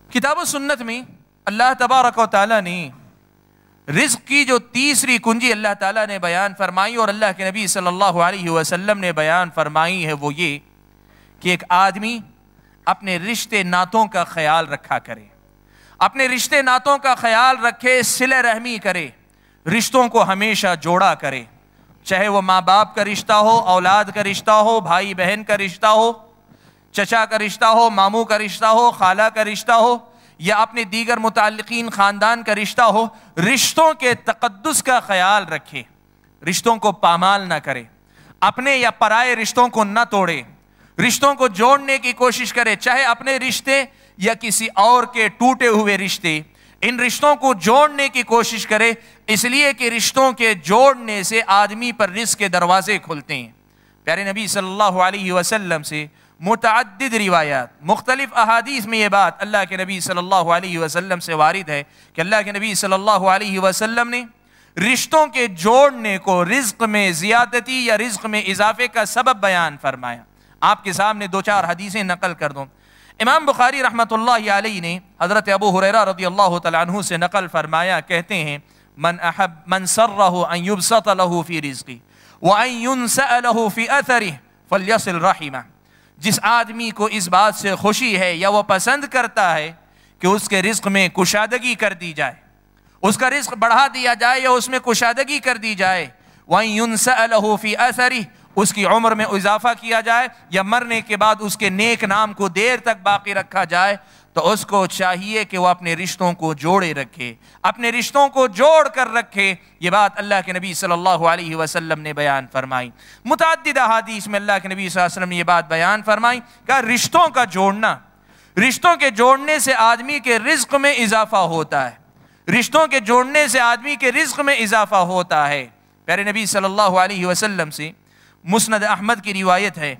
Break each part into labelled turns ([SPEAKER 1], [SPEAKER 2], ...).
[SPEAKER 1] کتاب و سنت میں اللہ تبارک و تعالیٰ نے رزق کی جو تیسری کنجی اللہ تعالیٰ نے بیان فرمائی اور اللہ کے نبی صلی اللہ علیہ وسلم نے بیان فرمائی ہے وہ یہ کہ ایک آدمی اپنے رشتے ناتوں کا خیال رکھا کرے، اپنے رشتے ناتوں کا خیال رکھے، صلہ رحمی کرے، رشتوں کو ہمیشہ جوڑا کرے، چاہے وہ ماں باپ کا رشتہ ہو، اولاد کا رشتہ ہو، بھائی بہن کا رشتہ ہو، چچا کا رشتہ ہو، ماموں کا رشتہ ہو، خالہ کا رشتہ ہو، یا اپنے دیگر متعلقین خاندان کا رشتہ ہو، رشتوں کے تقدس کا خیال رکھے، رشتوں کو پامال نہ کرے، اپنے یا پرائے رشتوں کو نہ توڑے، رشتوں کو جوڑنے کی کوشش کرے، چاہے اپنے رشتے یا کسی اور کے ٹوٹے ہوئے رشتے، ان رشتوں کو جوڑنے کی کوشش کرے، اس لیے کہ رشتوں کے جوڑنے سے آدمی پر رزق کے دروازے کھلتے ہیں۔ پیارے نبی صلی اللہ علیہ وسلم سے متعدد روایات، مختلف احادیث میں یہ بات اللہ کے نبی صلی اللہ علیہ وسلم سے وارد ہے کہ اللہ کے نبی صلی اللہ علیہ وسلم نے رشتوں کے جوڑنے کو رزق میں زیادتی یا رزق میں اضافے کا سبب بیان فرمایا۔ آپ کے سامنے دو چار حدیثیں نقل کر دوں۔ امام بخاری رحمۃ اللہ علیہ نے حضرت ابو ہریرہ رضی اللہ تعالیٰ عنہ سے نقل فرمایا، کہتے ہیں من سرہ ان یبسط له فی رزقی وان ينسأ له فی اثرہ فلیصل رحمہ۔ جس آدمی کو اس بات سے خوشی ہے یا وہ پسند کرتا ہے کہ اس کے رزق میں کشادگی کر دی جائے، اس کا رزق بڑھا دیا جائے یا اس میں کشادگی کر دی جائے، وَإِن يُنْسَأَ لَهُ فِي أَثَرِهِ، اس کی عمر میں اضافہ کیا جائے یا مرنے کے بعد اس کے نیک نام کو دیر تک باقی رکھا جائے، تو اس کو چاہیے کہ وہ اپنے رشتوں کو جوڑے رکھے، اپنے رشتوں کو جوڑ کر رکھے۔ یہ بات اللہ کے نبی صلی اللہ علیہ وسلم نے بیان فرمائی۔ متعدد احادیث میں اللہ کے نبی صلی اللہ علیہ وسلم نے یہ بات بیان فرمائی کہ رشتوں کا جوڑنا، رشتوں کے جوڑنے سے آدمی کے رزق میں اضافہ ہوتا ہے، رشتوں کے جوڑنے سے آدمی کے رزق میں اضافہ ہوتا ہے۔ پیارے نبی صلی اللہ علیہ وسلم سے مسند احمد کی روایت ہے،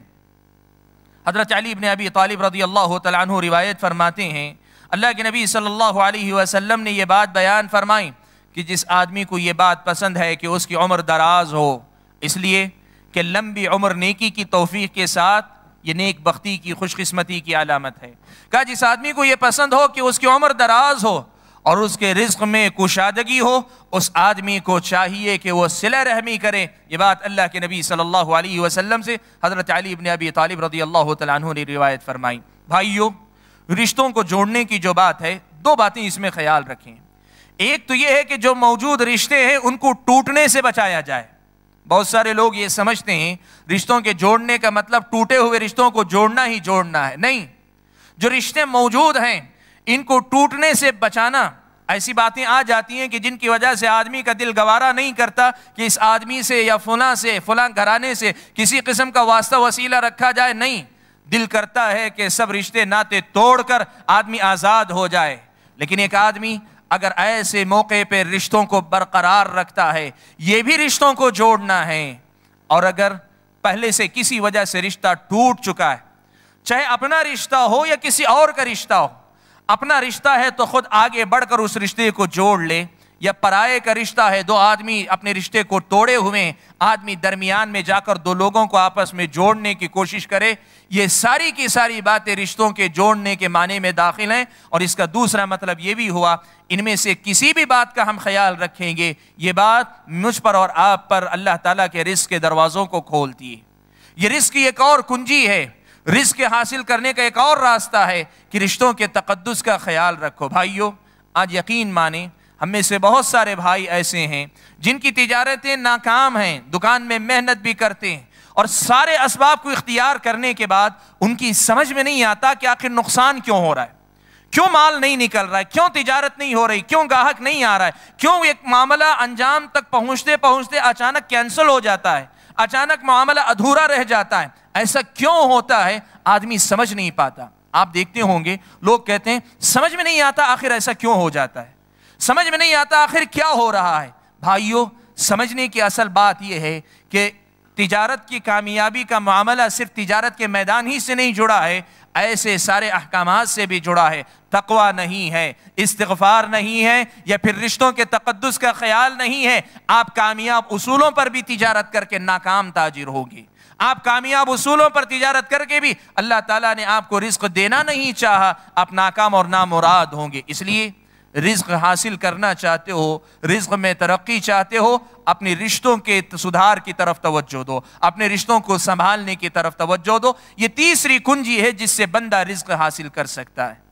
[SPEAKER 1] حضرت علی بن ابی طالب رضی اللہ تعالیٰ عنہ روایت فرماتے ہیں، اللہ کے نبی صلی اللہ علیہ وسلم نے یہ بات بیان فرمائی کہ جس آدمی کو یہ بات پسند ہے کہ اس کی عمر دراز ہو، اس لیے کہ لمبی عمر نیکی کی توفیق کے ساتھ یہ نیک بختی کی خوش قسمتی کی علامت ہے، کہا جس آدمی کو یہ پسند ہو کہ اس کی عمر دراز ہو اور اس کے رزق میں کشادگی ہو، اس آدمی کو چاہیے کہ وہ صلہ رحمی کرے۔ یہ بات اللہ کے نبی صلی اللہ علیہ وسلم سے حضرت علی بن ابی طالب رضی اللہ تعالیٰ عنہ نے روایت فرمائی۔ بھائیو، رشتوں کو جوڑنے کی جو بات ہے، دو باتیں اس میں خیال رکھیں۔ ایک تو یہ ہے کہ جو موجود رشتے ہیں ان کو ٹوٹنے سے بچایا جائے۔ بہت سارے لوگ یہ سمجھتے ہیں رشتوں کے جوڑنے کا مطلب ٹوٹے ہوئے رشتوں کو جوڑنا ہی جوڑنا ہے، نہیں، جو رشتے موجود ہیں ان کو ٹوٹنے سے بچانا۔ ایسی باتیں آ جاتی ہیں کہ جن کی وجہ سے آدمی کا دل گوارا نہیں کرتا کہ اس آدمی سے یا فلاں سے، فلاں گھرانے سے کسی قسم کا واسطہ وسیلہ رکھا جائے، نہیں، دل کرتا ہے کہ سب رشتے ناطے توڑ کر آدمی آزاد ہو جائے۔ لیکن ایک آدمی اگر ایسے موقع پہ رشتوں کو برقرار رکھتا ہے، یہ بھی رشتوں کو جوڑنا ہے، اور اگر پہلے سے کسی وجہ سے رشتہ ٹوٹ چکا ہے، چاہے اپنا رشتہ ہو یا کسی اور کا رشتہ ہو، اپنا رشتہ ہے تو خود آگے بڑھ کر اس رشتے کو جوڑ لے، یا پرائے کا رشتہ ہے، دو آدمی اپنے رشتے کو توڑے ہوئے، آدمی درمیان میں جا کر دو لوگوں کو آپس میں جوڑنے کی کوشش کرے۔ یہ ساری کی ساری باتیں رشتوں کے جوڑنے کے معنی میں داخل ہیں، اور اس کا دوسرا مطلب یہ بھی ہوا ان میں سے کسی بھی بات کا ہم خیال رکھیں گے، یہ بات مجھ پر اور آپ پر اللہ تعالیٰ کے رزق کے دروازوں کو کھولتی ہے۔ یہ رزق کی ایک اور کنجی ہے، رزق حاصل کرنے کا ایک اور راستہ ہے کہ رشتوں کے تقدس کا خیال رکھو۔ بھائیو، آج یقین مانیں ہم میں سے بہت سارے بھائی ایسے ہیں جن کی تجارتیں ناکام ہیں، دکان میں محنت بھی کرتے ہیں، اور سارے اسباب کو اختیار کرنے کے بعد ان کی سمجھ میں نہیں آتا کہ آخر نقصان کیوں ہو رہا ہے، کیوں مال نہیں نکل رہا ہے، کیوں تجارت نہیں ہو رہی، کیوں گاہک نہیں آ رہا ہے، کیوں ایک معاملہ انجام تک پہنچتے پہنچتے اچانک کینسل ہو جاتا ہے، اچانک معاملہ ادھورا رہ جاتا ہے، ایسا کیوں ہوتا ہے؟ آدمی سمجھ نہیں پاتا۔ آپ دیکھتے ہوں گے لوگ کہتے ہیں سمجھ میں نہیں آتا آخر ایسا کیوں ہو جاتا ہے، سمجھ میں نہیں آتا آخر کیا ہو رہا ہے۔ بھائیو، سمجھنے کی اصل بات یہ ہے کہ تجارت کی کامیابی کا معاملہ صرف تجارت کے میدان ہی سے نہیں جڑا ہے، ایسے سارے احکامات سے بھی جڑا ہے۔ تقوی نہیں ہے، استغفار نہیں ہے، یا پھر رشتوں کے تقدس کا خیال نہیں ہے، آپ کامیاب اصولوں پر بھی تجارت کر کے ناکام تاجر ہوگے۔ آپ کامیاب اصولوں پر تجارت کر کے بھی اللہ تعالیٰ نے آپ کو رزق دینا نہیں چاہا، آپ ناکام اور نامراد ہوں گے۔ اس لیے رزق حاصل کرنا چاہتے ہو، رزق میں ترقی چاہتے ہو، اپنے رشتوں کے سدھار کی طرف توجہ دو، اپنے رشتوں کو سنبھالنے کی طرف توجہ دو۔ یہ تیسری کنجی ہے جس سے بندہ رزق حاصل کر سکتا ہے۔